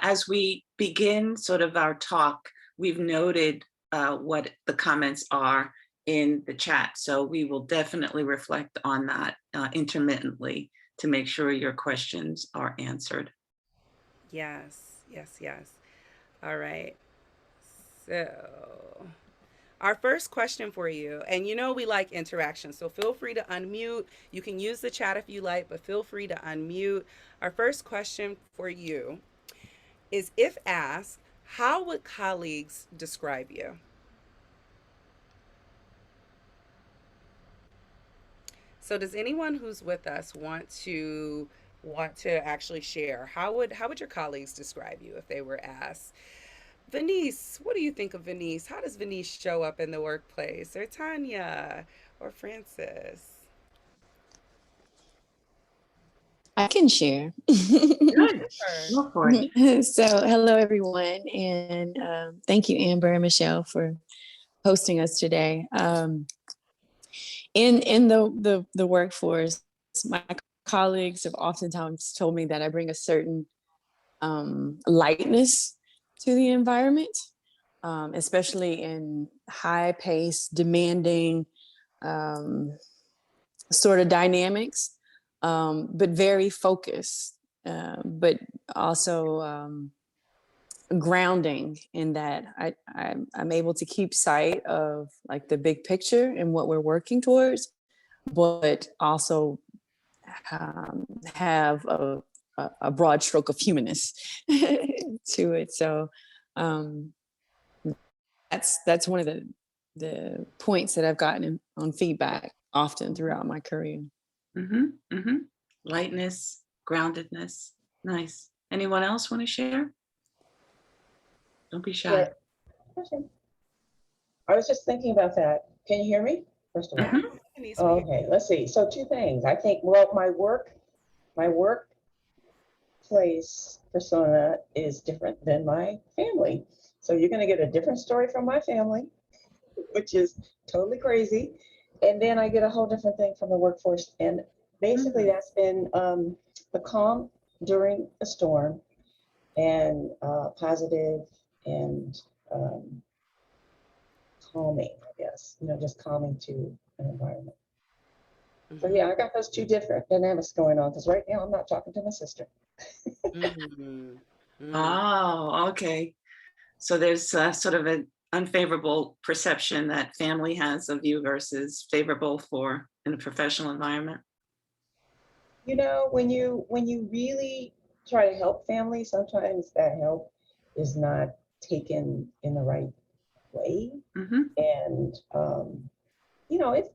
as we begin sort of our talk, we've noted what the comments are in the chat. So we will definitely reflect on that intermittently to make sure your questions are answered. Yes, yes, yes. All right. So, our first question for you, and you know we like interaction, so feel free to unmute. You can use the chat if you like, but feel free to unmute. Our first question for you is, if asked, how would colleagues describe you? So does anyone who's with us want to actually share? How would your colleagues describe you if they were asked? Venice, what do you think of Venice? How does Venice show up in the workplace? Or Tanya or Francis? I can share. Good. Sure. Go for it. So, hello everyone, and thank you, Amber and Michelle, for hosting us today. In the workforce, my colleagues have oftentimes told me that I bring a certain lightness to the environment, especially in high-paced, demanding sort of dynamics, but very focused, but also grounding in that I'm able to keep sight of like the big picture and what we're working towards, but also have a broad stroke of humanness to it. So um, that's one of the points that I've gotten on feedback often throughout my career. Mm-hmm, mm-hmm. Lightness, groundedness. Nice. Anyone else want to share? Don't be Yeah, shy. question. I was just thinking about that. Can you hear me? First of all. Yeah, Mhm. Venice, we hear. Okay, let's see. So two things. I think, well, my workplace persona is different than my family. So you're going to get a different story from my family, which is totally crazy. And then I get a whole different thing from the workforce. And basically, that's been the calm during a storm and positive and um, calming, I guess, just calming to an environment. So Mm-hmm. yeah, I got those two different dynamics going on because right now I'm not talking to my sister. Mm-hmm. Mm. Oh, okay. So there's sort of an unfavorable perception that family has of you versus favorable for in a professional environment. When you really try to help family, sometimes that help is not taken in the right way, Mm-hmm. and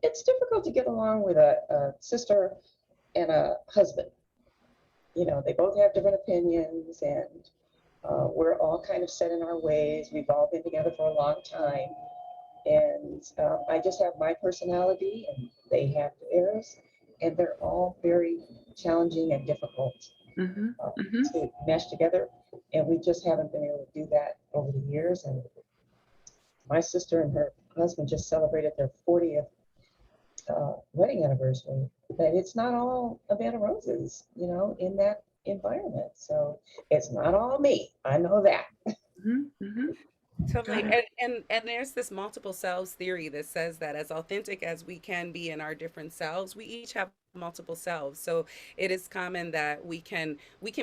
it's difficult to get along with a sister and a husband. They both have different opinions, and we're all kind of set in our ways. We've all been together for a long time, and I just have my personality, and they have theirs, and they're all very challenging and difficult Mm-hmm. uh, Mm-hmm. to mesh together, and we just haven't been able to do that over the years. And my sister and her husband just celebrated their 40th wedding anniversary, but it's not all a bed of roses, in that environment. So it's not all me. I know that. Mm-hmm. Mm-hmm. Got Totally. it. And there's this multiple selves theory that says that as authentic as we can be in our different selves, we each have multiple selves. So it is common that we can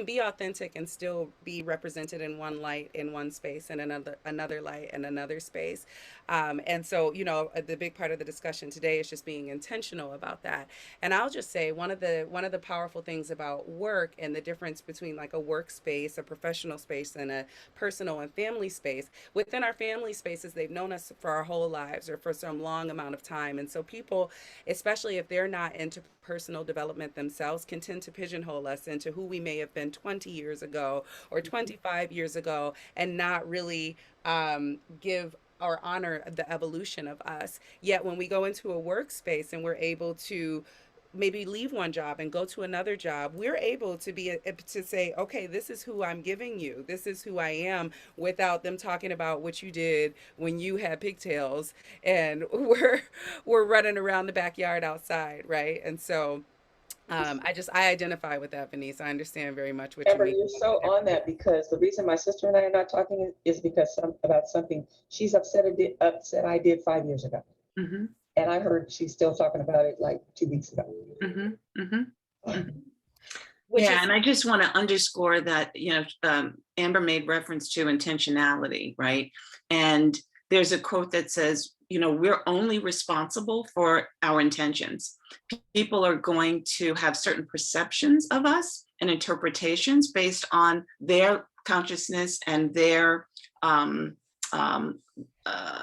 be authentic and still be represented in one light in one space and another light in another space. And so, the big part of the discussion today is just being intentional about that. And I'll just say one of the powerful things about work and the difference between like a workspace, a professional space, and a personal and family space. Within our family spaces, they've known us for our whole lives or for some long amount of time. And so people, especially if they're not into personal development themselves, can tend to pigeonhole us into who we may have been 20 years ago or 25 years ago and not really give or honor the evolution of us. Yet when we go into a workspace and we're able to maybe leave one job and go to another job, we're able to say, okay, this is who I'm giving you, this is who I am, without them talking about what you did when you had pigtails and we're running around the backyard outside, right? And so I identify with that, Venice. I understand very much what you Amber, mean. you're so on that because the reason my sister and I are not talking is because about something she's upset I did 5 years ago. Mhm, And I heard she's still talking about it like 2 weeks ago. mhm, mhm, mhm. Which Yeah, is and I just want to underscore that, Amber made reference to intentionality, right? And there's a quote that says, we're only responsible for our intentions. People are going to have certain perceptions of us and interpretations based on their consciousness and their um, um,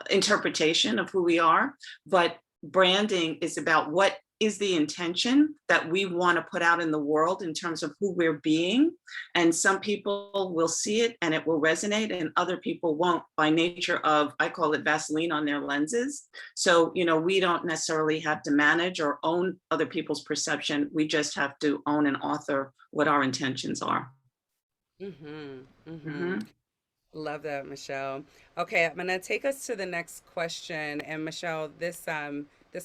interpretation of who we are. But branding is about what is the intention that we want to put out in the world in terms of who we're being. And some people will see it and it will resonate, and other people won't, by nature of, I call it Vaseline on their lenses. So, we don't necessarily have to manage or own other people's perception. We just have to own and author what our intentions are. mm-hmm, mm-hmm. Mhm, Love that, Michelle. Okay, I'm gonna take us to the next question. And Michelle, this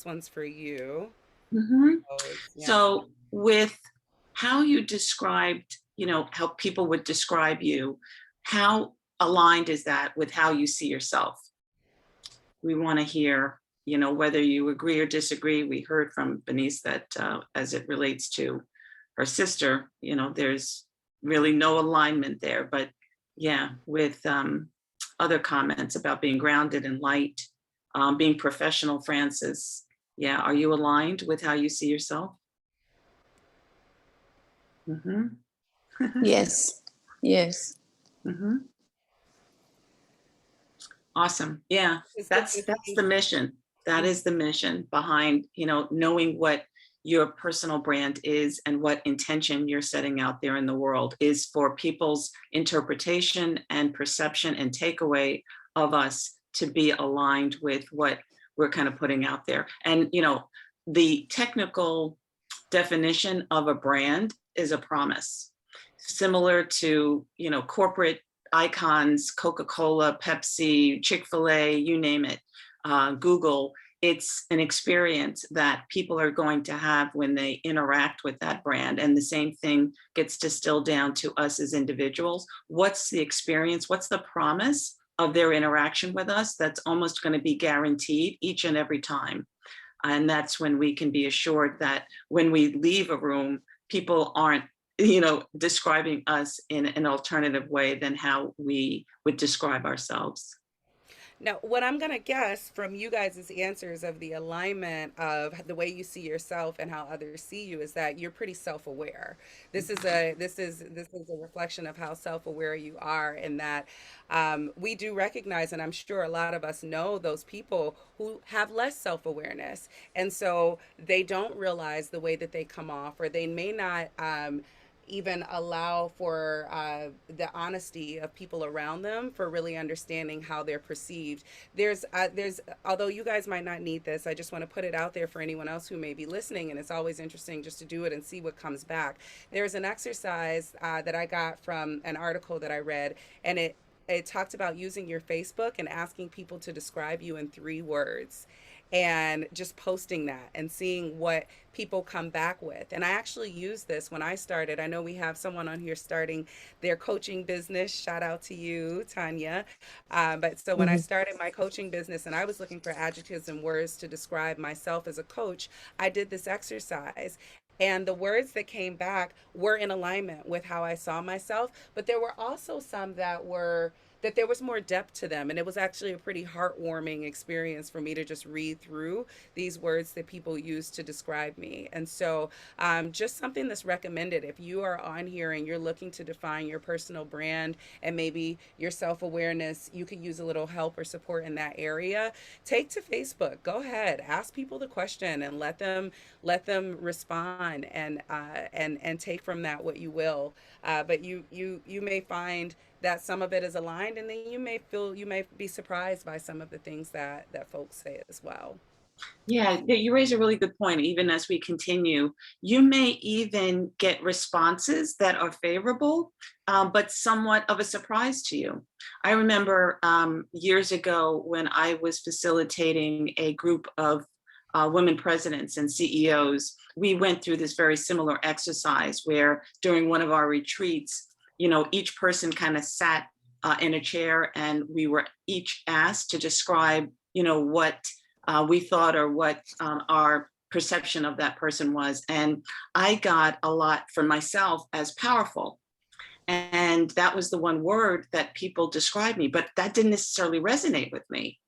one's for you. mhm. Oh, yeah. So, with how you described, how people would describe you, how aligned is that with how you see yourself? We want to hear, whether you agree or disagree. We heard from Benice that as it relates to her sister, there's really no alignment there. But yeah, with other comments about being grounded in light, being professional, Francis. Yeah, are you aligned with how you see yourself? Mm-hmm. Yes. Yes. Mm-hmm. Awesome. Yeah, It's the that's the mission. That is the mission behind, knowing what your personal brand is and what intention you're setting out there in the world is for people's interpretation and perception and takeaway of us to be aligned with what we're kind of putting out there. And, the technical definition of a brand is a promise, similar to, corporate icons, Coca-Cola, Pepsi, Chick-fil-A, you name it, Google. It's an experience that people are going to have when they interact with that brand. And the same thing gets distilled down to us as individuals. What's the experience? What's the promise of their interaction with us that's almost going to be guaranteed each and every time? And that's when we can be assured that when we leave a room, people aren't, describing us in an alternative way than how we would describe ourselves. Now, what I'm going to guess from you guys' answers of the alignment of the way you see yourself and how others see you is that you're pretty self-aware. This is a reflection of how self-aware you are, and that we do recognize, and I'm sure a lot of us know those people who have less self-awareness, and so they don't realize the way that they come off, or they may not. Even allow for the honesty of people around them for really understanding how they're perceived. There's although you guys might not need this, I just want to put it out there for anyone else who may be listening, and it's always interesting just to do it and see what comes back. There's an exercise that I got from an article that I read, and it talked about using your Facebook and asking people to describe you in 3 words, and just posting that and seeing what people come back with. And I actually used this when I started. I know we have someone on here starting their coaching business. Shout out to you, Tanya. But so when I Mhm. started my coaching business and I was looking for adjectives and words to describe myself as a coach, I did this exercise. And the words that came back were in alignment with how I saw myself. But there were also some that there was more depth to them. And it was actually a pretty heartwarming experience for me to just read through these words that people use to describe me. And so, just something that's recommended if you are on here and you're looking to define your personal brand and maybe your self awareness, you could use a little help or support in that area. Take to Facebook. Go ahead, ask people the question and let them respond, and take from that what you will. But you may find that some of it is aligned, and then you may be surprised by some of the things that folks say as well. Yeah, you raise a really good point. Even as we continue, you may even get responses that are favorable, but somewhat of a surprise to you. I remember years ago when I was facilitating a group of women presidents and CEOs, we went through this very similar exercise where during one of our retreats, each person kind of sat in a chair, and we were each asked to describe, what we thought or what our perception of that person was. And I got a lot for myself as powerful. And that was the one word that people described me, but that didn't necessarily resonate with me.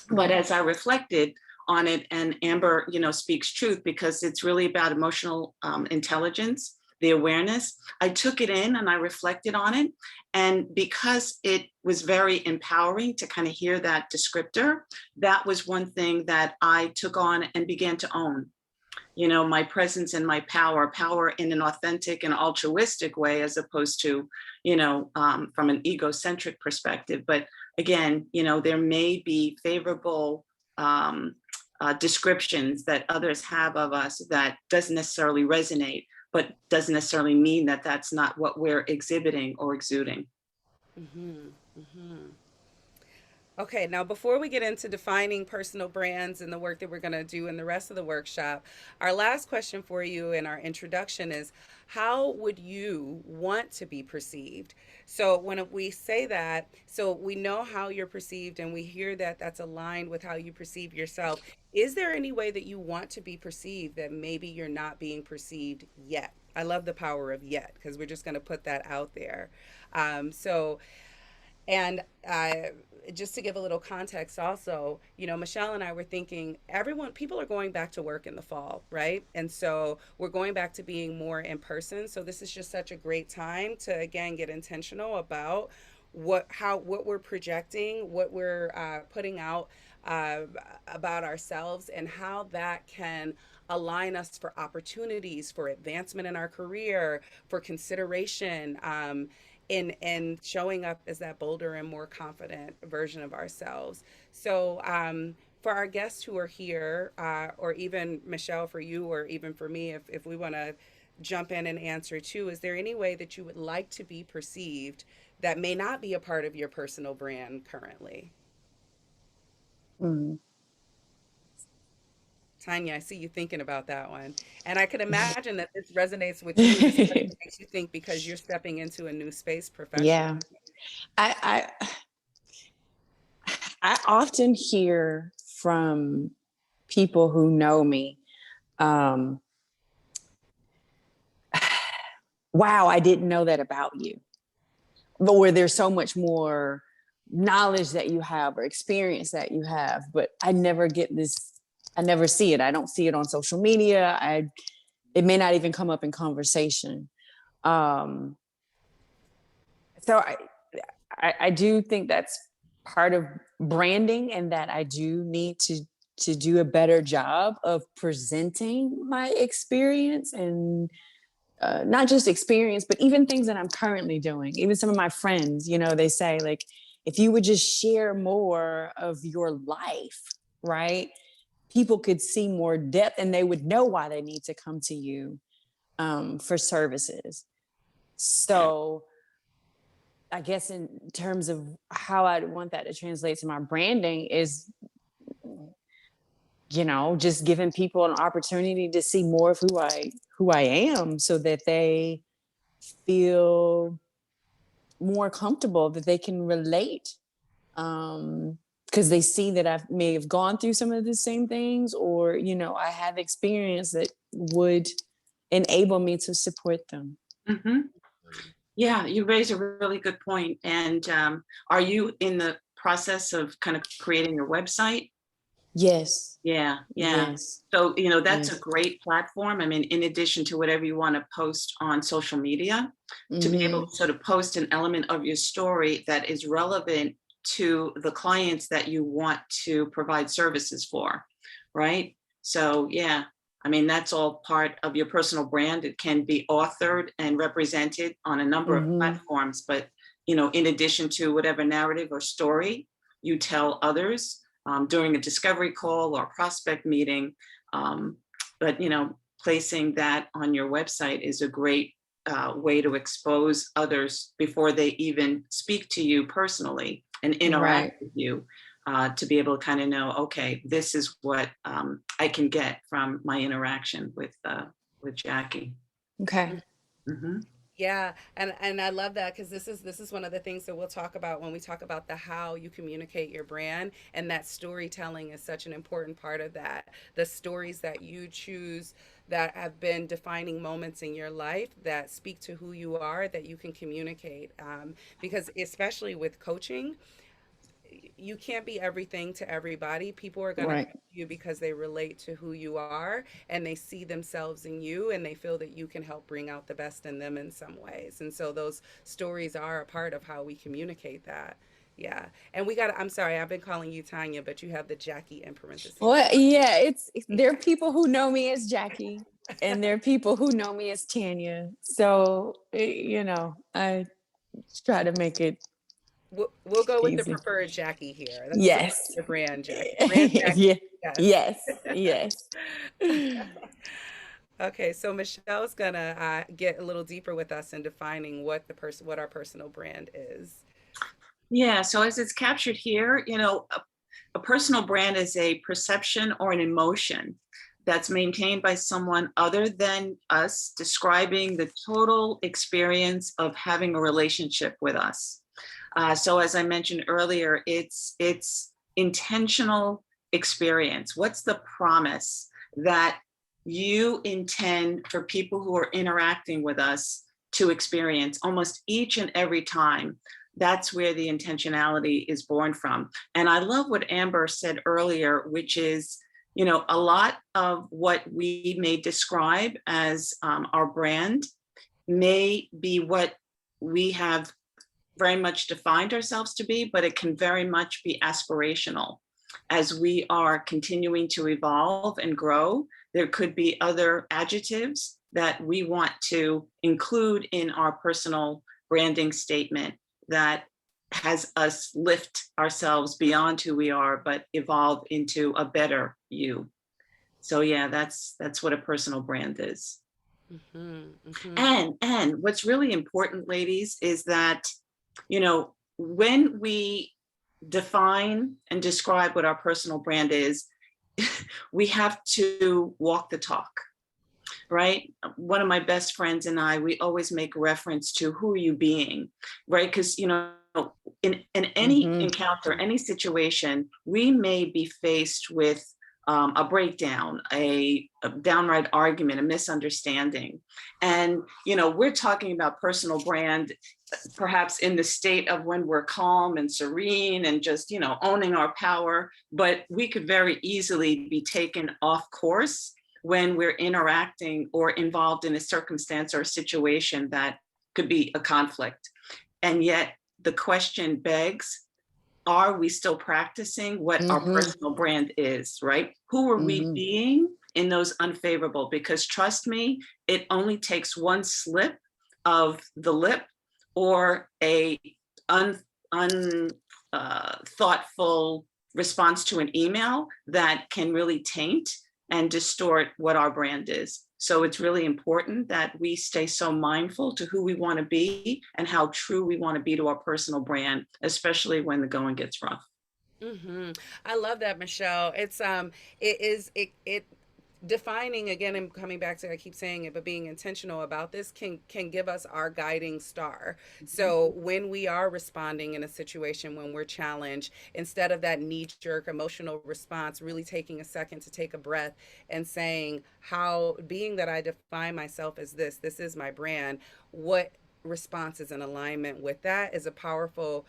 But as I reflected on it, and Amber, speaks truth, because it's really about emotional intelligence, the awareness. I took it in and I reflected on it. And because it was very empowering to kind of hear that descriptor, that was one thing that I took on and began to own. My presence and my power in an authentic and altruistic way, as opposed to, from an egocentric perspective. But again, there may be favorable descriptions that others have of us that doesn't necessarily resonate, but doesn't necessarily mean that that's not what we're exhibiting or exuding. Mm-hmm. Mm-hmm. Okay, now before we get into defining personal brands and the work that we're going to do in the rest of the workshop, our last question for you in our introduction is, how would you want to be perceived? So when we say that, so we know how you're perceived and we hear that that's aligned with how you perceive yourself. Is there any way that you want to be perceived that maybe you're not being perceived yet? I love the power of yet, because we're just going to put that out there. So and just to give a little context, also, Michelle and I were thinking people are going back to work in the fall, right? And so we're going back to being more in person. So this is just such a great time to, again, get intentional about what we're projecting, what we're putting out uh, about ourselves, and how that can align us for opportunities, for advancement in our career, for consideration. In showing up as that bolder and more confident version of ourselves. So for our guests who are here, or even Michelle, for you, or even for me, if we want to jump in and answer too, is there any way that you would like to be perceived that may not be a part of your personal brand currently? Mm. Tanya, I see you thinking about that one. And I could imagine that this resonates with you. This makes you think because you're stepping into a new space professionally. Yeah. I, I often hear from people who know me, um, wow, I didn't know that about you. But where there's so much more knowledge that you have or experience that you have, but I never get this, I never see it. I don't see it on social media. It may not even come up in conversation. Um, so I do think that's part of branding, and that I do need to do a better job of presenting my experience, and not just experience, but even things that I'm currently doing. Even some of my friends, they say, like, if you would just share more of your life, right? People could see more depth, and they would know why they need to come to you for services. So I guess in terms of how I want that to translate to my branding is, just giving people an opportunity to see more of who I am, so that they feel more comfortable, that they can relate, because they see that I may have gone through some of the same things, or I have experience that would enable me to support them. Mm-hmm. Yeah, you raise a really good point. And are you in the process of kind of creating your website? Yes. Yeah. Yes. So, that's a Yes. great platform. I mean, in addition to whatever you want to post on social media, to be able Mm-hmm. to sort of post an element of your story that is relevant to the clients that you want to provide services for, right? So, yeah, I mean, that's all part of your personal brand. It can be authored and represented on a number of Mm-hmm. platforms, but, in addition to whatever narrative or story you tell others during a discovery call or prospect meeting, but, placing that on your website is a great way to expose others before they even speak to you personally and interact Right. with you. to be able to kind of know, okay, this is what I can get from my interaction with Jackie. Okay. Hmm. Yeah, and I love that because this is one of the things that we'll talk about when we talk about the how you communicate your brand, and that storytelling is such an important part of that. The stories that you choose that have been defining moments in your life that speak to who you are, that you can communicate. Because especially with coaching, you can't be everything to everybody. People are going to come Right. to you because they relate to who you are and they see themselves in you and they feel that you can help bring out the best in them in some ways. And so those stories are a part of how we communicate that. Yeah. And I'm sorry, I've been calling you Tanya, but you have the Jackie in parentheses. Well, yeah, there are people who know me as Jackie, and there are people who know me as Tanya. So, I try to make it We'll go with the easy. preferred Jackie here. That's Yes. the brand Jackie. Brand Yeah. Jackie. Yes. Yes. Yes. Okay, so Michelle's gonna get a little deeper with us in defining what our personal brand is. Yeah, so as it's captured here, a personal brand is a perception or an emotion that's maintained by someone other than us, describing the total experience of having a relationship with us. So as I mentioned earlier, it's intentional experience. What's the promise that you intend for people who are interacting with us to experience almost each and every time? That's where the intentionality is born from. And I love what Amber said earlier, which is, a lot of what we may describe as our brand may be what we have very much defined ourselves to be, but it can very much be aspirational. As we are continuing to evolve and grow, there could be other adjectives that we want to include in our personal branding statement that has us lift ourselves beyond who we are, but evolve into a better you. So yeah, that's what a personal brand is. And what's really important, ladies, is that, when we define and describe what our personal brand is, we have to walk the talk, right? One of my best friends and I, we always make reference to who are you being, right? Because, in any Hmm. encounter, any situation, we may be faced with a breakdown, a downright argument, a misunderstanding. And, we're talking about personal brand, perhaps in the state of when we're calm and serene and just, owning our power, but we could very easily be taken off course when we're interacting or involved in a circumstance or a situation that could be a conflict. And yet the question begs, are we still practicing what our Hmm. personal brand is, right? Who are we Hmm. being in those unfavorable? Because trust me, it only takes one slip of the lip or a thoughtful response to an email that can really taint and distort what our brand is. So it's really important that we stay so mindful to who we want to be and how true we want to be to our personal brand, especially when the going gets rough. I love that, Michelle. It defining again and coming back to, I keep saying it, but being intentional about this can give us our guiding star. So when we are responding in a situation, when we're challenged, instead of that knee-jerk emotional response, really taking a second to take a breath and saying, how, being that I define myself as this is my brand, what response is in alignment with that is a powerful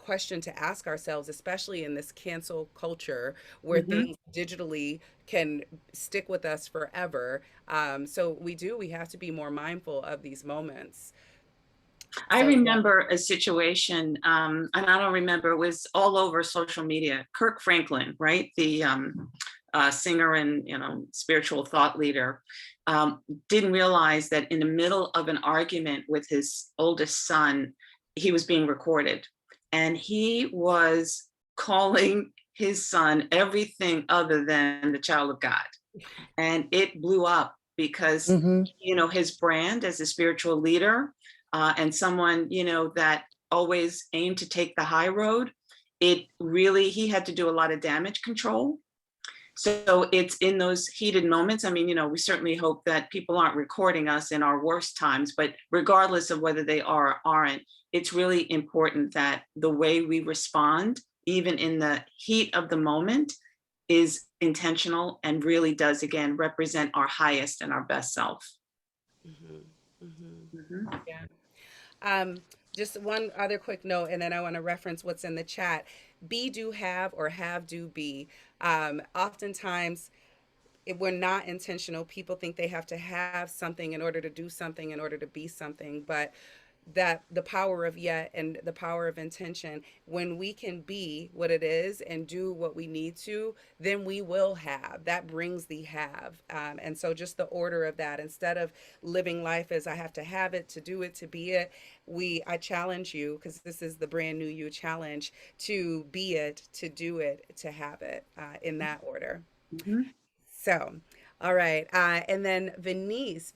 question to ask ourselves, especially in this cancel culture where Mhm. things digitally can stick with us forever. So we have to be more mindful of these moments. I So yeah. remember a situation, and I don't remember, it was all over social media. Kirk Franklin, right? The singer and spiritual thought leader, didn't realize that in the middle of an argument with his oldest son, he was being recorded. And he was calling his son everything other than the child of God. And it blew up because, Hmm. his brand as a spiritual leader and someone, that always aimed to take the high road, it really, he had to do a lot of damage control. So it's in those heated moments. I mean, we certainly hope that people aren't recording us in our worst times, but regardless of whether they are or aren't, it's really important that the way we respond, even in the heat of the moment, is intentional and really does, again, represent our highest and our best self. Mhm, mhm. Mhm. Yeah. Um, just one other quick note, and then I want to reference what's in the chat. Be, do, have, or have, do, be. Oftentimes, if we're not intentional, people think they have to have something in order to do something, in order to be something. But that the power of yet and the power of intention, when we can be what it is and do what we need to, then we will have. That brings the have. And so just the order of that, instead of living life as I have to have it, to do it, to be it, I challenge you, because this is the brand new you challenge, to be it, to do it, to have it, in that order. Mhm. So, all right. And then Venice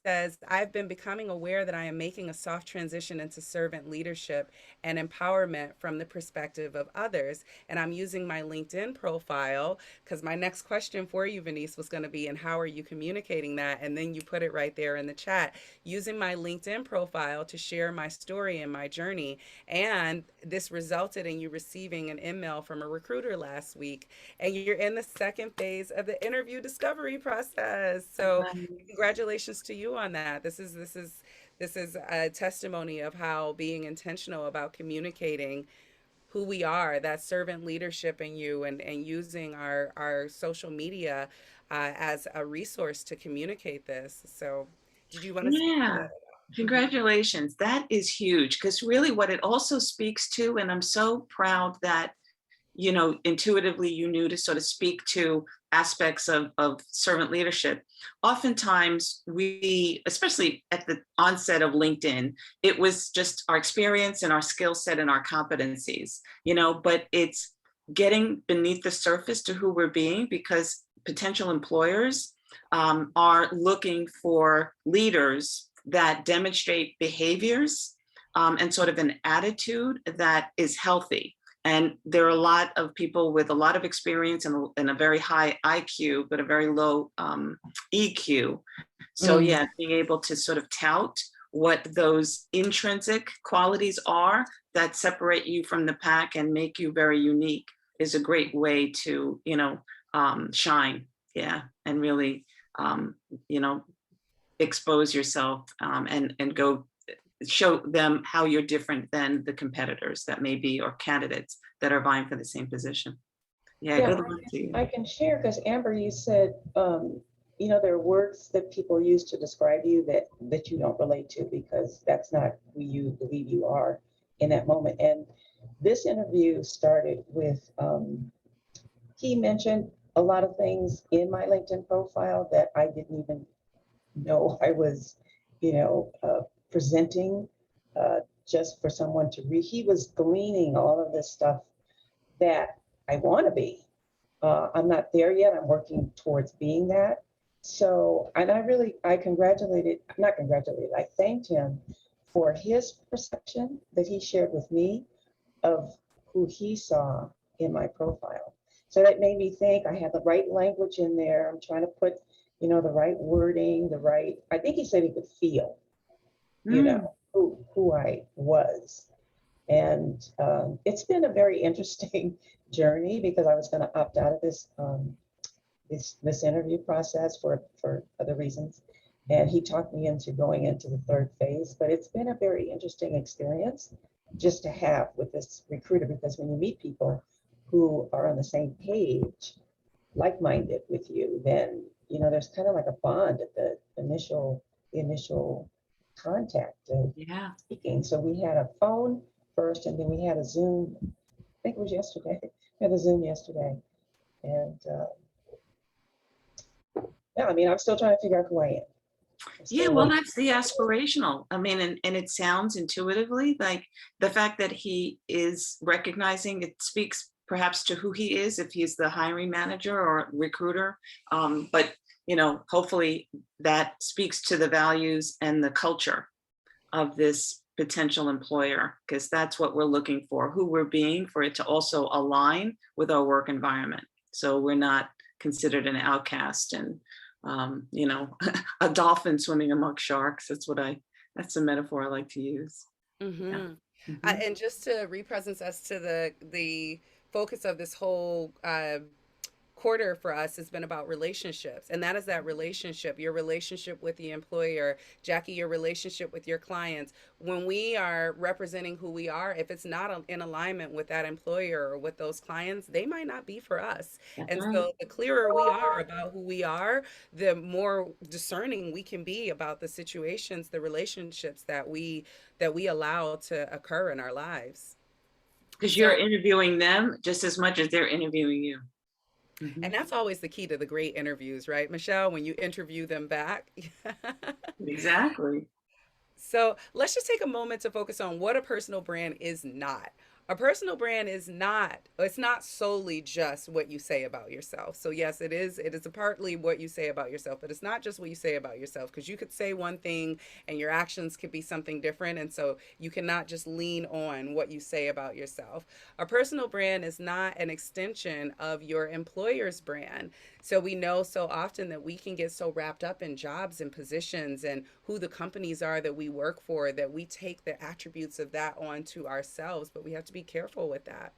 says, I've been becoming aware that I am making a soft transition into servant leadership and empowerment from the perspective of others. And I'm using my LinkedIn profile, because my next question for you, Venice, was going to be, and how are you communicating that? And then you put it right there in the chat, using my LinkedIn profile to share my story and my journey. And this resulted in you receiving an email from a recruiter last week, and you're in the second phase of the interview discovery process. So Nice. congratulations to you on that. This is a testimony of how being intentional about communicating who we are, that servant leadership in you, and using our social media as a resource to communicate this. So did you want to speak to Yeah. that? Mhm. Congratulations. That is huge, because really what it also speaks to, and I'm so proud that intuitively you knew to sort of speak to aspects of servant leadership. Oftentimes we, especially at the onset of LinkedIn, it was just our experience and our skill set and our competencies, but it's getting beneath the surface to who we're being, because potential employers are looking for leaders that demonstrate behaviors and sort of an attitude that is healthy. And there are a lot of people with a lot of experience and a very high IQ, but a very low EQ. So Mm. yeah, being able to sort of tout what those intrinsic qualities are that separate you from the pack and make you very unique is a great way to, shine. Yeah. And really, um, you know, expose yourself and go show them how you're different than the competitors that may be, or candidates that are vying for the same position. Yeah, Yeah, good luck to you. I can share because Amber, you said, there are words that people use to describe you that you don't relate to because that's not who you believe you are in that moment. And this interview started with, he mentioned a lot of things in my LinkedIn profile that I didn't even know I was, presenting just for someone to read. He was gleaning all of this stuff that I want to be. I'm not there yet. I'm working towards being that. So, and I thanked him for his perception that he shared with me of who he saw in my profile. So that made me think I had the right language in there. I'm trying to put, the right wording, I think he said he could feel, Mm, who I was. And it's been a very interesting journey because I was going to opt out of this interview process for other reasons. And he talked me into going into the third phase. But it's been a very interesting experience just to have with this recruiter, because when you meet people who are on the same page, like-minded with you, then there's kind of like a bond at the initial contact of yeah. speaking. So we had a phone first, and then we had a Zoom. I think it was yesterday. We had a Zoom yesterday, and yeah, I mean, I'm still trying to figure out who I am. I'm Yeah, still well, waiting. that's the aspirational. I mean, and it sounds intuitively like the fact that he is recognizing, it speaks perhaps to who he is, if he's the hiring manager or recruiter. But, hopefully that speaks to the values and the culture of this potential employer, because that's what we're looking for, who we're being, for it to also align with our work environment. So we're not considered an outcast and, you know, a dolphin swimming among sharks. That's a metaphor I like to use. Yeah. Mm-hmm. Mhm. And just to represent us to the focus of this whole quarter for us has been about relationships, and that is that relationship, your relationship with the employer, Jackie, your relationship with your clients. When we are representing who we are, if it's not in alignment with that employer or with those clients, they might not be for us. That's And right. so the clearer we are about who we are, the more discerning we can be about the situations, the relationships that we allow to occur in our lives. Because you're So, interviewing them just as much as they're interviewing you. and Mhm. that's always the key to the great interviews, right, Michelle? When you interview them back. Exactly. So let's just take a moment to focus on what a personal brand is not. A personal brand is not, it's not solely just what you say about yourself. So yes, it is a partly what you say about yourself, but it's not just what you say about yourself, because you could say one thing and your actions could be something different. And so you cannot just lean on what you say about yourself. A personal brand is not an extension of your employer's brand. So we know so often that we can get so wrapped up in jobs and positions and who the companies are that we work for that we take the attributes of that onto ourselves, but we have to be careful with that.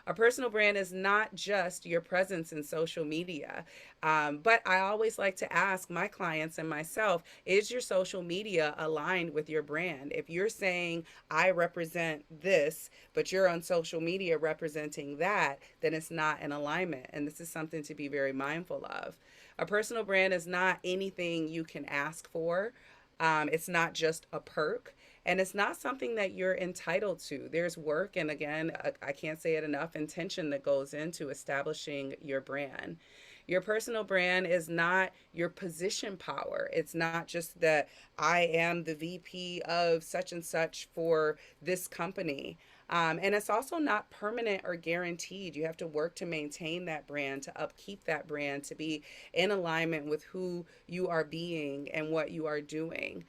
A personal brand is not just your presence in social media. But I always like to ask my clients and myself, is your social media aligned with your brand? If you're saying, I represent this, but you're on social media representing that, then it's not in alignment. And this is something to be very mindful of. A personal brand is not anything you can ask for. It's not just a perk, and it's not something that you're entitled to. There's work, and again, I can't say it enough, intention that goes into establishing your brand. Your personal brand is not your position power. It's not just that I am the VP of such and such for this company. And it's also not permanent or guaranteed. You have to work to maintain that brand, to upkeep that brand, to be in alignment with who you are being and what you are doing.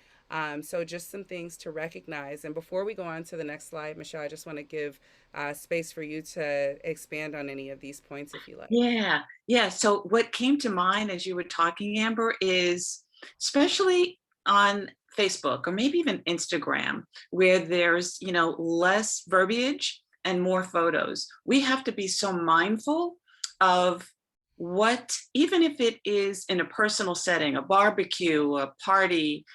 So just some things to recognize. And before we go on to the next slide, Michelle, I just want to give space for you to expand on any of these points if you like. Yeah. Yeah. So what came to mind as you were talking, Amber, is especially on Facebook or maybe even Instagram, where there's, you know, less verbiage and more photos. We have to be so mindful of what, even if it is in a personal setting, a barbecue, a party,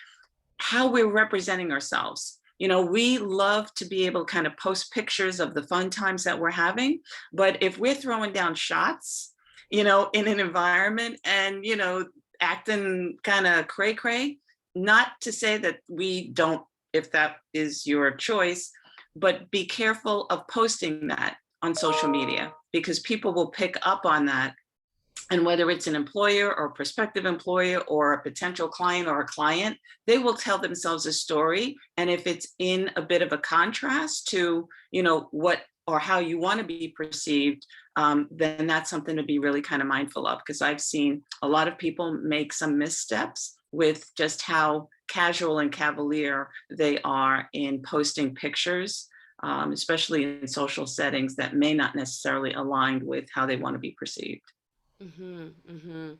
how we're representing ourselves. You know, we love to be able to kind of post pictures of the fun times that we're having, but if we're throwing down shots, you know, in an environment and, you know, acting kind of cray cray, not to say that we don't, if that is your choice, but be careful of posting that on social media because people will pick up on that, and whether it's an employer or a prospective employer or a potential client or a client, they will tell themselves a story. And if it's in a bit of a contrast to, you know, what or how you want to be perceived, then that's something to be really kind of mindful of. Because I've seen a lot of people make some missteps with just how casual and cavalier they are in posting pictures, especially in social settings that may not necessarily align with how they want to be perceived. Mm-hmm, mm-hmm.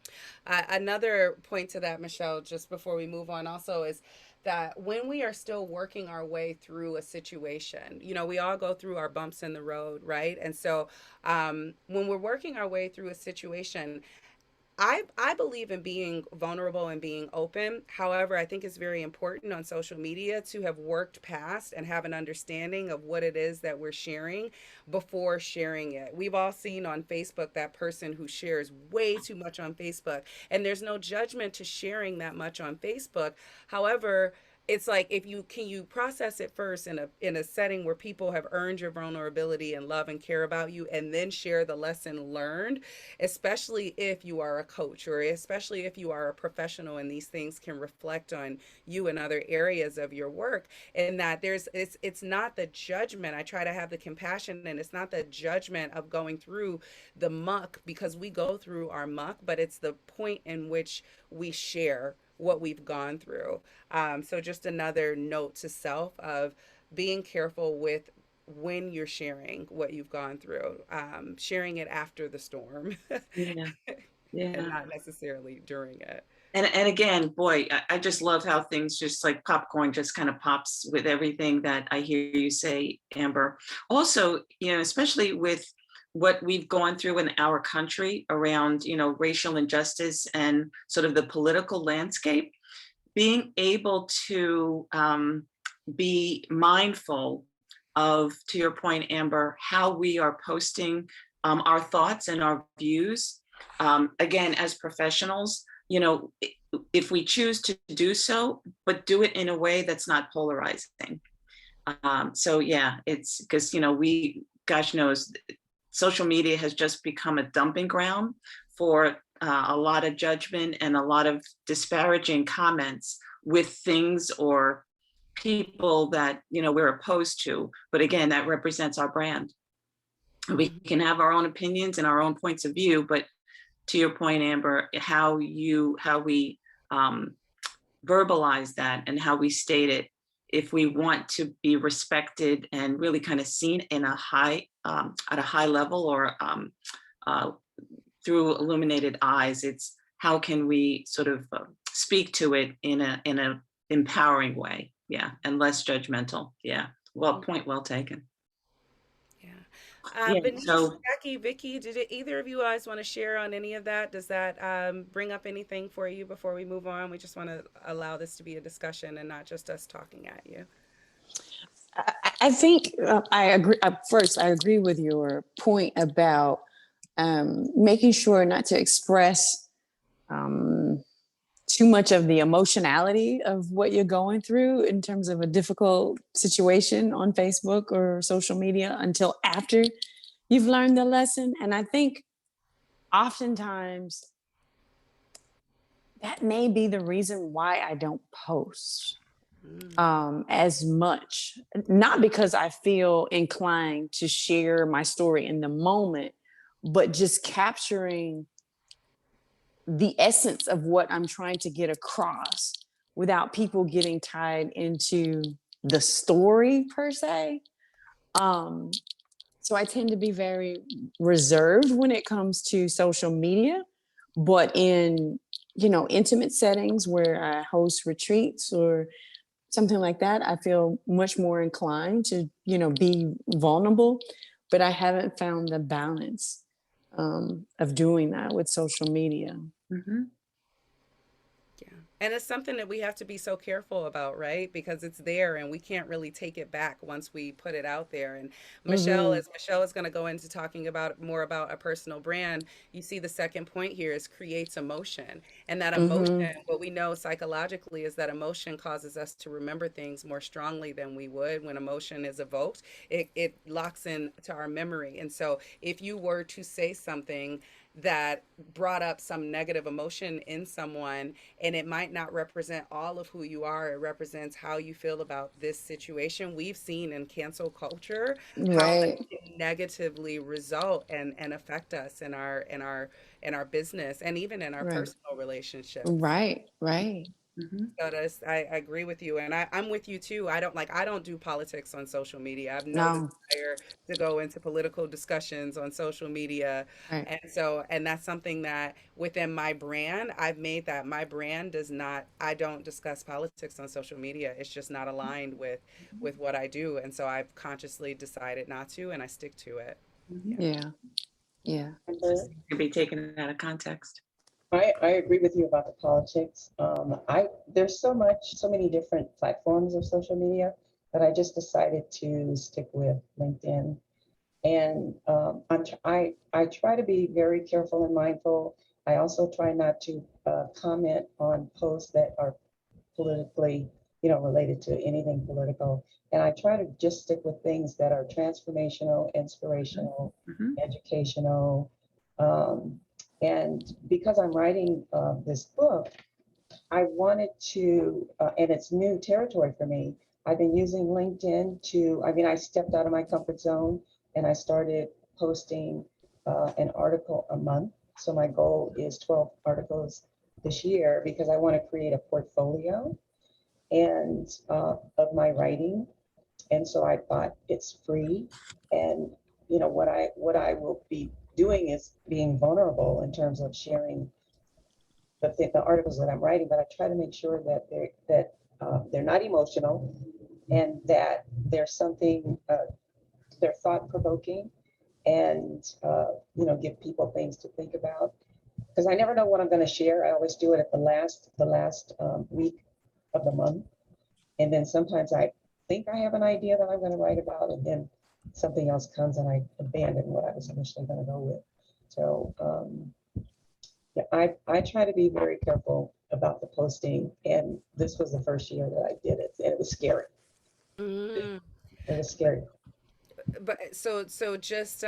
Another point to that, Michelle, just before we move on, also is that when we are still working our way through a situation, you know, we all go through our bumps in the road, right? And so when we're working our way through a situation, I believe in being vulnerable and being open. However, I think it's very important on social media to have worked past and have an understanding of what it is that we're sharing before sharing it. We've all seen on Facebook that person who shares way too much on Facebook, and there's no judgment to sharing that much on Facebook. However, it's like if you can you process it first in a setting where people have earned your vulnerability and love and care about you, and then share the lesson learned, especially if you are a coach or especially if you are a professional and these things can reflect on you in other areas of your work. And that it's not the judgment. I try to have the compassion, and it's not the judgment of going through the muck, because we go through our muck, but it's the point in which we share what we've gone through. So just another note to self of being careful with when you're sharing what you've gone through, sharing it after the storm Yeah, and yeah. not necessarily during it. And again, boy, I just love how things just like popcorn just kind of pops with everything that I hear you say, Amber. Also, especially with what we've gone through in our country around, racial injustice and sort of the political landscape, being able to be mindful of, to your point, Amber, how we are posting our thoughts and our views. Again, as professionals, if we choose to do so, but do it in a way that's not polarizing. So yeah, it's because, gosh knows, social media has just become a dumping ground for a lot of judgment and a lot of disparaging comments with things or people that we're opposed to. But again, that represents our brand. We can have our own opinions and our own points of view, but to your point, Amber, how we verbalize that and how we state it, if we want to be respected and really kind of seen in a high at a high level, or uh, through illuminated eyes, it's how can we sort of speak to it in a empowering way, yeah, and less judgmental. Yeah, well, point well taken. Yeah. Yeah, Benice, so Jackie, Vicky, either of you guys want to share on any of that? Does that bring up anything for you before we move on? We just want to allow this to be a discussion and not just us talking at you. I think I agree. First, I agree with your point about making sure not to express too much of the emotionality of what you're going through in terms of a difficult situation on Facebook or social media until after you've learned the lesson. And I think oftentimes that may be the reason why I don't post as much. Not because I feel inclined to share my story in the moment, but just capturing the essence of what I'm trying to get across without people getting tied into the story per se. So I tend to be very reserved when it comes to social media, but in intimate settings where I host retreats or something like that, I feel much more inclined to be vulnerable. But I haven't found the balance of doing that with social media. mhm. Yeah. And it's something that we have to be so careful about, right? Because it's there and we can't really take it back once we put it out there. And Mm-hmm. As Michelle is going to go into talking about more about a personal brand, you see the second point here is creates emotion. And that emotion, Mm-hmm. what we know psychologically is that emotion causes us to remember things more strongly than we would when emotion is evoked. It locks in to our memory. And so if you were to say something that brought up some negative emotion in someone, and it might not represent all of who you are, it represents how you feel about this situation. We've seen in cancel culture how that Right. can negatively result and affect us in our business and even in our Right. personal relationships. Right. Right. Mhm. So I agree with you, and I'm with you too. I don't do politics on social media. I have no No. desire to go into political discussions on social media, Right. and that's something that within my brand, I've made that my brand does not. I don't discuss politics on social media. It's just not aligned with what I do, and so I've consciously decided not to, and I stick to it. Mhm. Yeah. Yeah. Yeah. Just to be taken out of context. I agree with you about the politics. There's so many different platforms of social media that I just decided to stick with LinkedIn. And I try to be very careful and mindful. I also try not to comment on posts that are politically, related to anything political. And I try to just stick with things that are transformational, inspirational, Mhm. educational. Um, and because I'm writing this book, I wanted to, and it's new territory for me. I've been using LinkedIn I stepped out of my comfort zone and I started posting an article a month. So my goal is 12 articles this year because I want to create a portfolio and of my writing. And so I thought it's free. And what I will be doing is being vulnerable in terms of sharing the articles that I'm writing, but I try to make sure that they're not emotional and that there's something they're thought provoking and give people things to think about because I never know what I'm going to share. I always do it at the last week of the month, and then sometimes I think I have an idea that I'm going to write about, and then something else comes and I abandon what I was initially going to go with. So yeah, I try to be very careful about the posting, and this was the first year that I did it, and it was scary. Mm. It was scary. But so just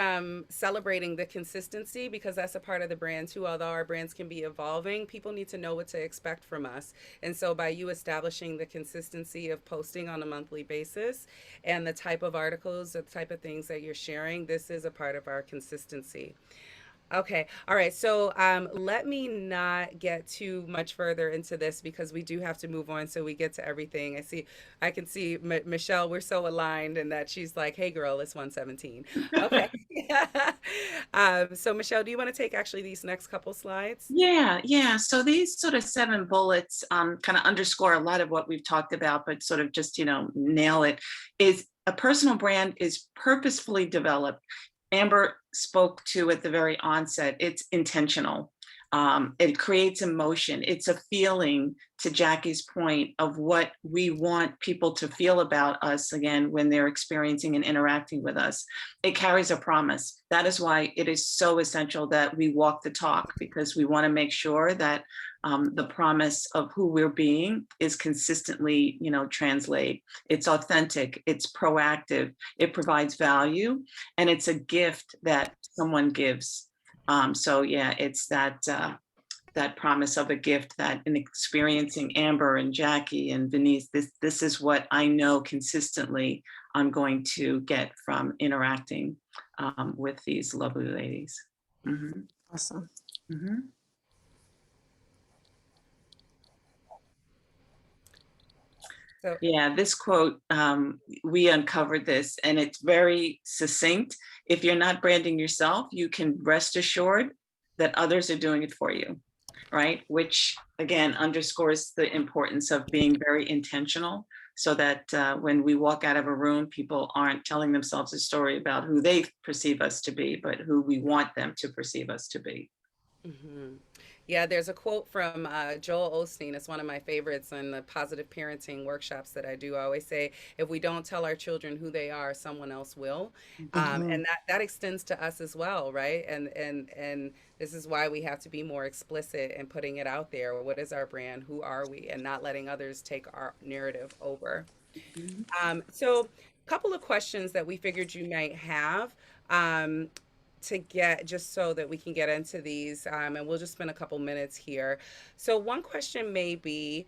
celebrating the consistency, because that's a part of the brand too. Although our brands can be evolving, people need to know what to expect from us. And so by you establishing the consistency of posting on a monthly basis and the type of articles, the type of things that you're sharing, this is a part of our consistency. Okay. All right. So let me not get too much further into this because we do have to move on so we get to everything. I can see Michelle, we're so aligned and that she's like, hey, girl, it's 117. Okay. So, Michelle, do you want to take actually these next couple slides? Yeah, yeah. So these sort of 7 bullets kind of underscore a lot of what we've talked about, but sort of just, nail it. Is a personal brand is purposefully developed. Amber spoke to at the very onset, it's intentional. It creates emotion. It's a feeling, to Jackie's point, of what we want people to feel about us again when they're experiencing and interacting with us. It carries a promise. That is why it is so essential that we walk the talk, because we want to make sure that the promise of who we're being is consistently, translated. It's authentic, it's proactive, it provides value, and it's a gift that someone gives. So yeah, it's that promise of a gift that in experiencing Amber and Jackie and Denise, this is what I know consistently I'm going to get from interacting with these lovely ladies. Mm-hmm. Awesome. Mm-hmm. So, Yeah, this quote, we uncovered this and it's very succinct. If you're not branding yourself, you can rest assured that others are doing it for you, right? Which again underscores the importance of being very intentional so that when we walk out of a room, people aren't telling themselves a story about who they perceive us to be, but who we want them to perceive us to be. hmm. Yeah, there's a quote from Joel Osteen. It's one of my favorites in the positive parenting workshops that I do. I always say, if we don't tell our children who they are, someone else will, Mhm. and that extends to us as well, right? And this is why we have to be more explicit in putting it out there. What is our brand? Who are we? And not letting others take our narrative over. Mhm. So, a couple of questions that we figured you might have um, to get just so that we can get into these, and we'll just spend a couple minutes here. So, one question may be,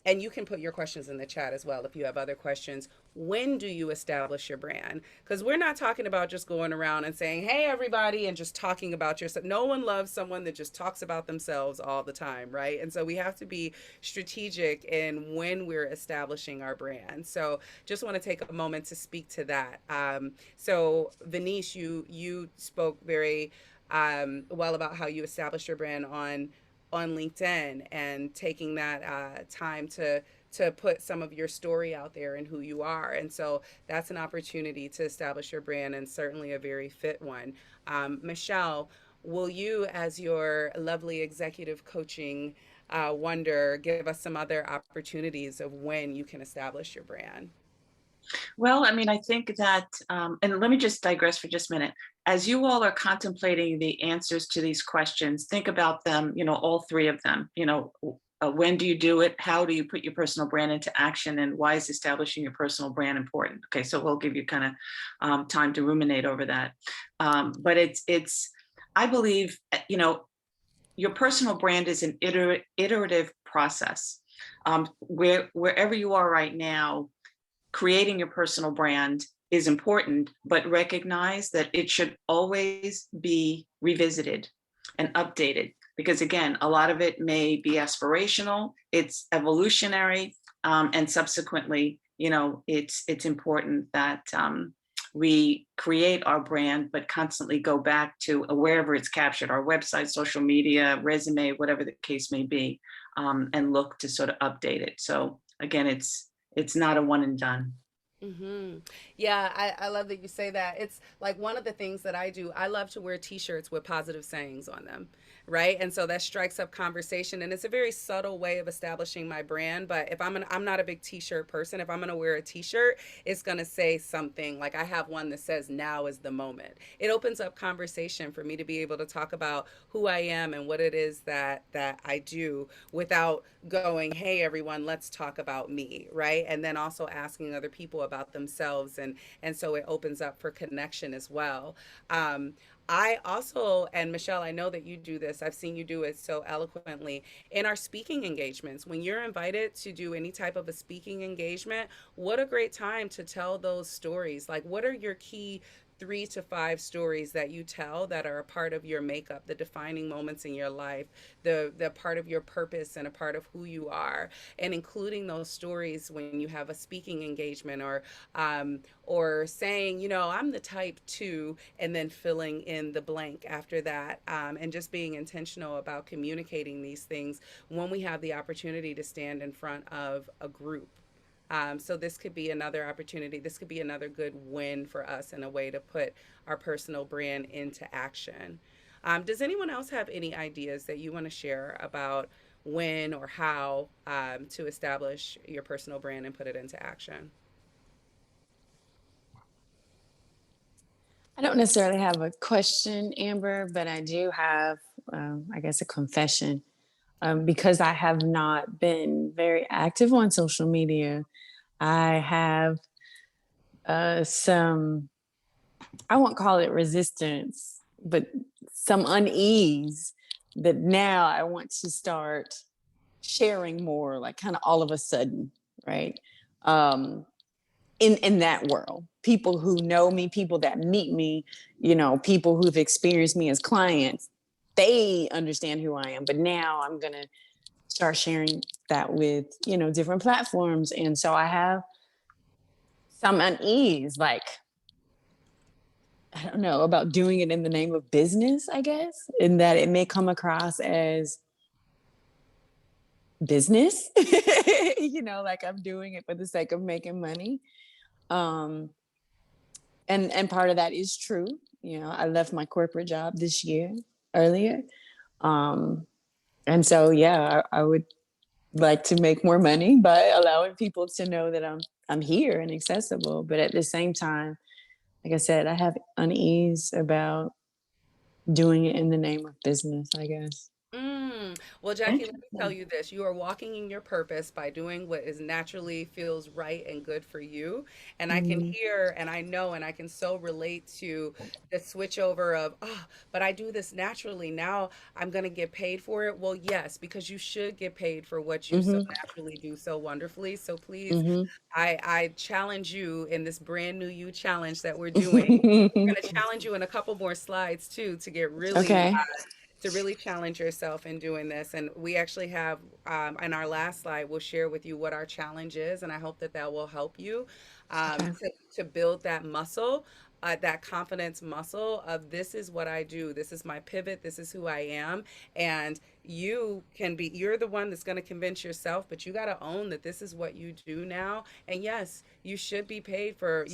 and you can put your questions in the chat as well if you have other questions. When do you establish your brand? Because we're not talking about just going around and saying, hey, everybody, and just talking about yourself. No one loves someone that just talks about themselves all the time, right? And so we have to be strategic in when we're establishing our brand. So just want to take a moment to speak to that. So, Venice, you spoke very well about how you established your brand on LinkedIn and taking that time to put some of your story out there and who you are. And so that's an opportunity to establish your brand and certainly a very fit one. Michelle, will you, as your lovely executive coaching wonder, give us some other opportunities of when you can establish your brand? Well, I mean, I think that, and let me just digress for just a minute. As you all are contemplating the answers to these questions, think about them, all 3 of them. When do you do it? How do you put your personal brand into action? And why is establishing your personal brand important? Okay, so we'll give you kind of time to ruminate over that. But I believe, your personal brand is an iterative process. Wherever you are right now, creating your personal brand is important, but recognize that it should always be revisited and updated because again, a lot of it may be aspirational, it's evolutionary, and subsequently, it's important that we create our brand, but constantly go back to wherever it's captured, our website, social media, resume, whatever the case may be, and look to sort of update it. So again, it's not a one and done. Hmm. Yeah, I love that you say that. It's like one of the things that I do. I love to wear t-shirts with positive sayings on them, right? And so that strikes up conversation, and it's a very subtle way of establishing my brand. But if I'm not a big t-shirt person. If I'm gonna wear a t-shirt, it's gonna say something like I have one that says "Now is the moment." It opens up conversation for me to be able to talk about who I am and what it is that I do without going, "Hey everyone, let's talk about me," right? And then also asking other people about themselves, and so it opens up for connection as well. Um, I also, and Michelle, I know that you do this. I've seen you do it so eloquently in our speaking engagements. When you're invited to do any type of a speaking engagement, what a great time to tell those stories. Like, what are your key 3 to 5 stories that you tell that are a part of your makeup, the defining moments in your life, the part of your purpose and a part of who you are, and including those stories when you have a speaking engagement, or saying, I'm the type two, and then filling in the blank after that, and just being intentional about communicating these things when we have the opportunity to stand in front of a group. So this could be another opportunity. This could be another good win for us in a way to put our personal brand into action. Does anyone else have any ideas that you want to share about when or how to establish your personal brand and put it into action? I don't necessarily have a question, Amber, but I do have, I guess, a confession. Because I have not been very active on social media, I have some, I won't call it resistance, but some unease that now I want to start sharing more, like kind of all of a sudden, right? Um, in that world, people who know me, people that meet me, people who've experienced me as clients, they understand who I am. But now I'm gonna start sharing that with different platforms, and so I have some unease, like I don't know about doing it in the name of business, I guess, in that it may come across as business, like I'm doing it for the sake of making money. Um, and part of that is true. I left my corporate job this year earlier. Um, and so, yeah, I would like to make more money by allowing people to know that I'm here and accessible. But at the same time, like I said, I have unease about doing it in the name of business, I guess. Well, Jackie, let me tell Interesting. you this. You are walking in your purpose by doing what is naturally feels right and good for you. And I can Mm-hmm. hear and I know and I can so relate to the switch over of, oh, but I do this naturally. Now I'm going to get paid for it. Well, yes, because you should get paid for what you so Mm-hmm. naturally do so wonderfully. So please, Mm-hmm. I challenge you in this brand new you challenge that we're doing. We're going to challenge you in a couple more slides too to get really Okay. to really challenge yourself in doing this. And we actually have, in our last slide, we'll share with you what our challenge is. And I hope that that will help you Okay. to build that muscle, that confidence muscle of this is what I do. This is my pivot. This is who I am. And you're the one that's going to convince yourself, but you got to own that this is what you do now. And yes, you should be paid for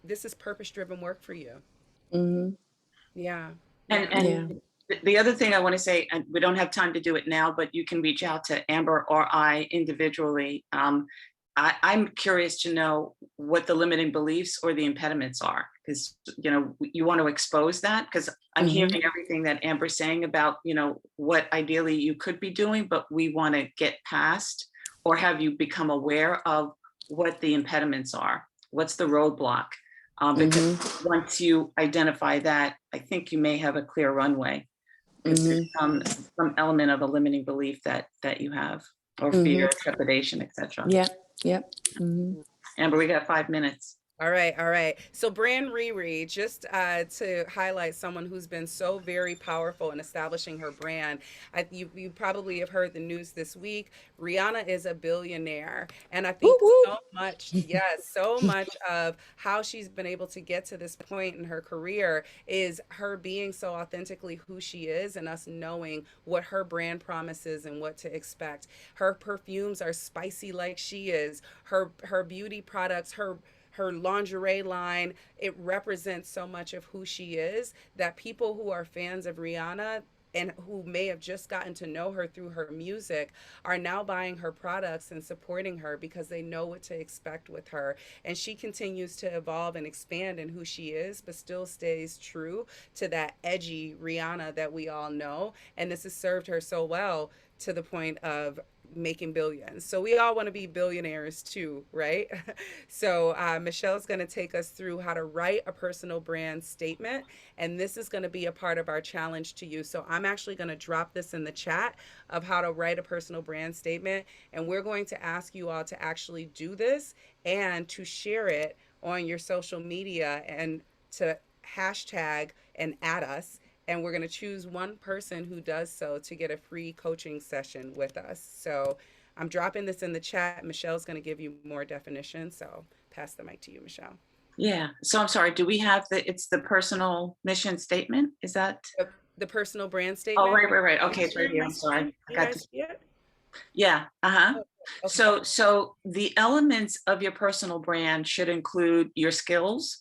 this is purpose driven work for you. Mm-hmm. Yeah. And Yeah. Yeah. and the other thing I want to say, and we don't have time to do it now, but you can reach out to Amber or I individually. I'm curious to know what the limiting beliefs or the impediments are, because you want to expose that, because I'm Mm-hmm. hearing everything that Amber's saying about what ideally you could be doing, but we want to get past or have you become aware of what the impediments are. What's the roadblock? Because Mm-hmm. once you identify that, I think you may have a clear runway, because there's Mm-hmm. some element of a limiting belief that you have, or Mm-hmm. fear, trepidation, etc. Yeah. Yep. Mm-hmm. Amber, we got 5 minutes. All right, all right. So, Brand Riri, just to highlight someone who's been so very powerful in establishing her brand. You probably have heard the news this week. Rihanna is a billionaire. And I Woo think so woo. much, yes, so much of how she's been able to get to this point in her career is her being so authentically who she is and us knowing what her brand promises and what to expect. Her perfumes are spicy like she is. Her beauty products, her lingerie line, it represents so much of who she is that people who are fans of Rihanna and who may have just gotten to know her through her music are now buying her products and supporting her because they know what to expect with her. And she continues to evolve and expand in who she is, but still stays true to that edgy Rihanna that we all know. And this has served her so well to the point of making billions. So we all want to be billionaires too, right? So Michelle's going to take us through how to write a personal brand statement, and this is going to be a part of our challenge to you. So I'm actually going to drop this in the chat of how to write a personal brand statement, and we're going to ask you all to actually do this and to share it on your social media and to hashtag and add us, and we're going to choose one person who does so to get a free coaching session with us. So I'm dropping this in the chat. Michelle's going to give you more definition. So pass the mic to you, Michelle. Yeah. So I'm sorry. Do we have it's the personal mission statement? Is that? The personal brand Oh, statement. right, right, right. Can Okay, you it's right share here. my I'm sorry. screen? I You got guys to. see it? Yeah. Uh-huh. Oh, okay. So the elements of your personal brand should include your skills.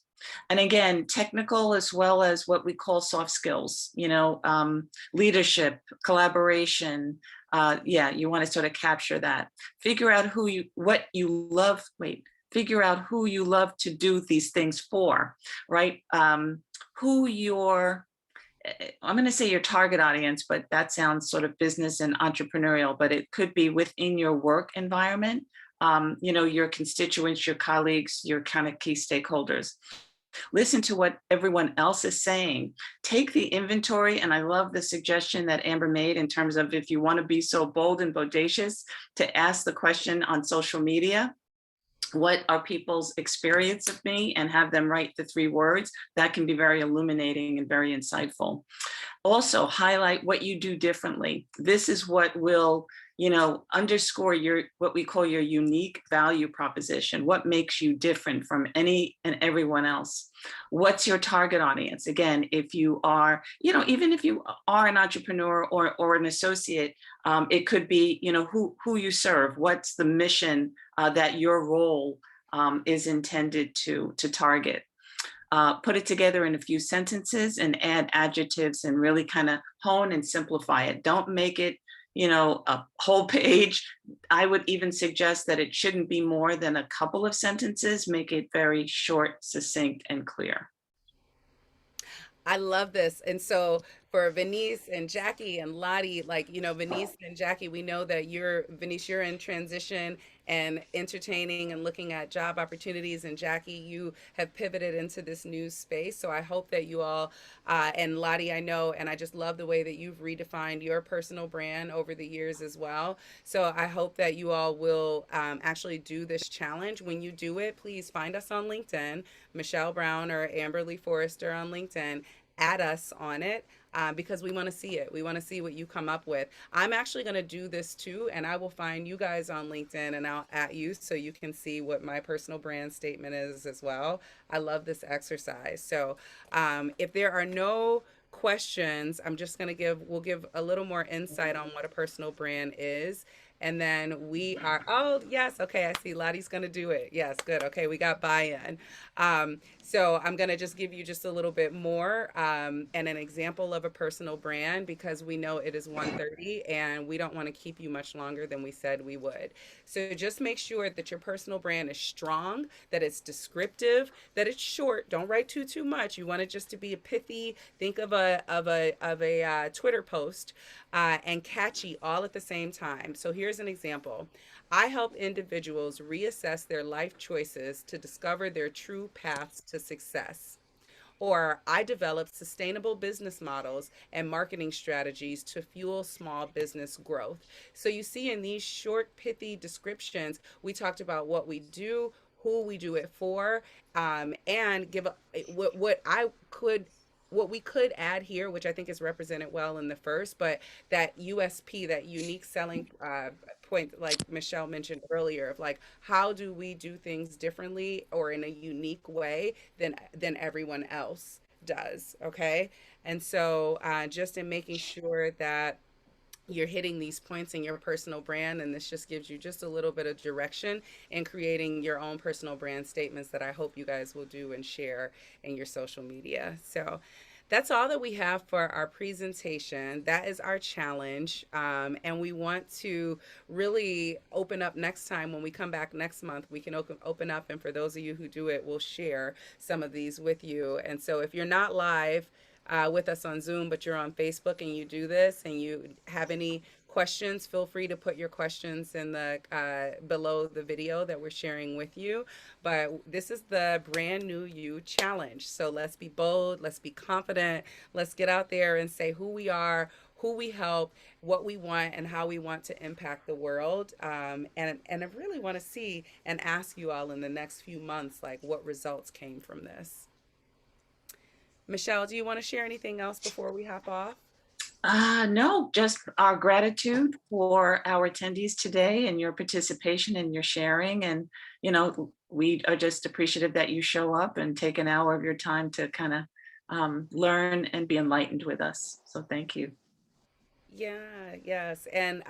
And again, technical as well as what we call soft skills, leadership, collaboration. Yeah, you want to sort of capture that. Figure out what you love. Wait, figure out who you love to do these things for, right? Who your I'm going to say your target audience, but that sounds sort of business and entrepreneurial, but it could be within your work environment, your constituents, your colleagues, your kind of key stakeholders. Listen to what everyone else is saying. Take the inventory, and I love the suggestion that Amber made in terms of if you want to be so bold and bodacious to ask the question on social media, what are people's experience of me, and have them write the 3 words. That can be very illuminating and very insightful. Also highlight what you do differently. This is what will, underscore your, what we call your unique value proposition. What makes you different from any and everyone else? What's your target audience? Again, if you are, even if you are an entrepreneur or an associate, it could be, who you serve. What's the mission that your role is intended to target? Put it together in a few sentences and add adjectives and really kind of hone and simplify it. Don't make it, a whole page. I would even suggest that it shouldn't be more than a couple of sentences. Make it very short, succinct, and clear. I love this. And so for Venice and Jackie and Lottie, Venice and Jackie, we know that Venice, you're in transition and entertaining and looking at job opportunities. And Jackie, you have pivoted into this new space. So I hope that you all, and Lottie, I know, and I just love the way that you've redefined your personal brand over the years as well. So I hope that you all will actually do this challenge. When you do it, please find us on LinkedIn, Michelle Brown or Amberly Forrester on LinkedIn, add us on it because we want to see it. We want to see what you come up with. I'm actually going to do this too, and I will find you guys on LinkedIn and I'll at you so you can see what my personal brand statement is as well. I love this exercise. So if there are no questions, we'll give a little more insight on what a personal brand is. And then oh, yes, okay, I see Lottie's going to do it. Yes, good. Okay, we got buy-in. So I'm going to just give you just a little bit more and an example of a personal brand because we know it is 1:30 and we don't want to keep you much longer than we said we would. So just make sure that your personal brand is strong, that it's descriptive, that it's short. Don't write too much. You want it just to be a pithy. Think of a Twitter post and catchy all at the same time. So here's an example. I help individuals reassess their life choices to discover their true paths to success. Or I develop sustainable business models and marketing strategies to fuel small business growth. So you see in these short, pithy descriptions, we talked about what we do, who we do it for, and give what we could add here, which I think is represented well in the first, but that USP, that unique selling point, like Michelle mentioned earlier, of like, how do we do things differently or in a unique way than everyone else does? Okay, and so just in making sure that you're hitting these points in your personal brand, and this just gives you just a little bit of direction in creating your own personal brand statements that I hope you guys will do and share in your social media. So that's all that we have for our presentation. That is our challenge. And we want to really open up next time. When we come back next month, we can open up. And for those of you who do it, we'll share some of these with you. And so if you're not live, with us on Zoom, but you're on Facebook and you do this and you have any questions, feel free to put your questions in the below the video that we're sharing with you. But this is the brand new you challenge. So let's be bold, let's be confident, let's get out there and say who we are, who we help, what we want, and how we want to impact the world. And I really want to see and ask you all in the next few months, like, what results came from this. Michelle, do you want to share anything else before we hop off? No, just our gratitude for our attendees today and your participation and your sharing. And, we are just appreciative that you show up and take an hour of your time to kind of learn and be enlightened with us. So thank you. Yeah, yes. And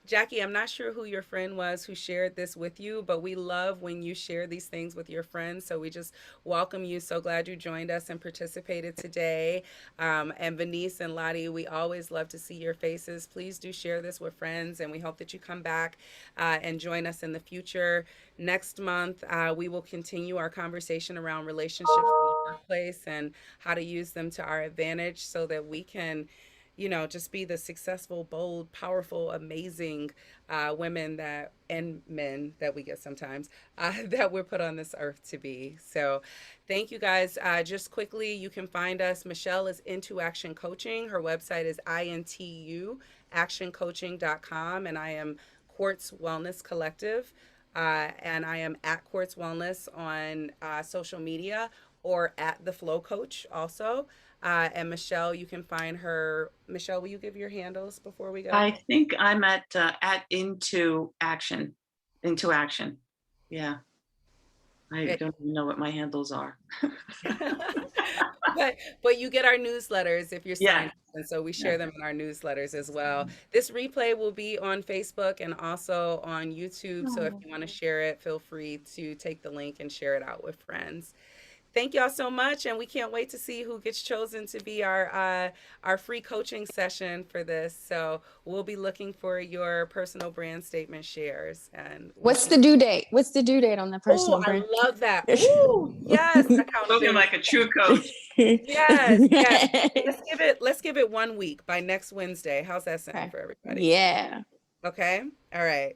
Jackie, I'm not sure who your friend was who shared this with you, but we love when you share these things with your friends. So we just welcome you. So glad you joined us and participated today. And Venice and Lottie, we always love to see your faces. Please do share this with friends, and we hope that you come back and join us in the future. Next month, we will continue our conversation around relationships in the workplace and how to use them to our advantage so that we can just be the successful, bold, powerful, amazing women that and men that we get sometimes that we're put on this earth to be. So thank you guys. Just quickly, you can find us. Michelle is Into Action Coaching. Her website is intuactioncoaching.com, and I am Quartz Wellness Collective. And I am at Quartz Wellness on social media, or at The Flow Coach also. And Michelle, you can find her. Michelle, will you give your handles before we go? I think I'm at Into Action. Into Action. Yeah. I don't even know what my handles are. But you get our newsletters if you're signed Yeah. up, and so we share them in our newsletters as well. This replay will be on Facebook and also on YouTube. So if you want to share it, feel free to take the link and share it out with friends. Thank y'all so much, and we can't wait to see who gets chosen to be our free coaching session for this. So we'll be looking for your personal brand statement shares. And What's the due date? What's the due date on the personal brand? I love that. Oh, yes, Spoken like a true coach. Yes, yes. Let's give it 1 week, by next Wednesday. How's that sound Okay. for everybody? Yeah. Okay. All right.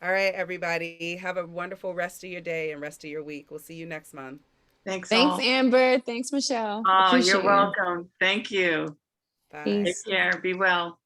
All right, everybody. Have a wonderful rest of your day and rest of your week. We'll see you next month. Thanks Thanks, all. Amber. Thanks, Michelle. Oh, Appreciate you're you. welcome. Thank you. Bye. Peace. Take care. Be well.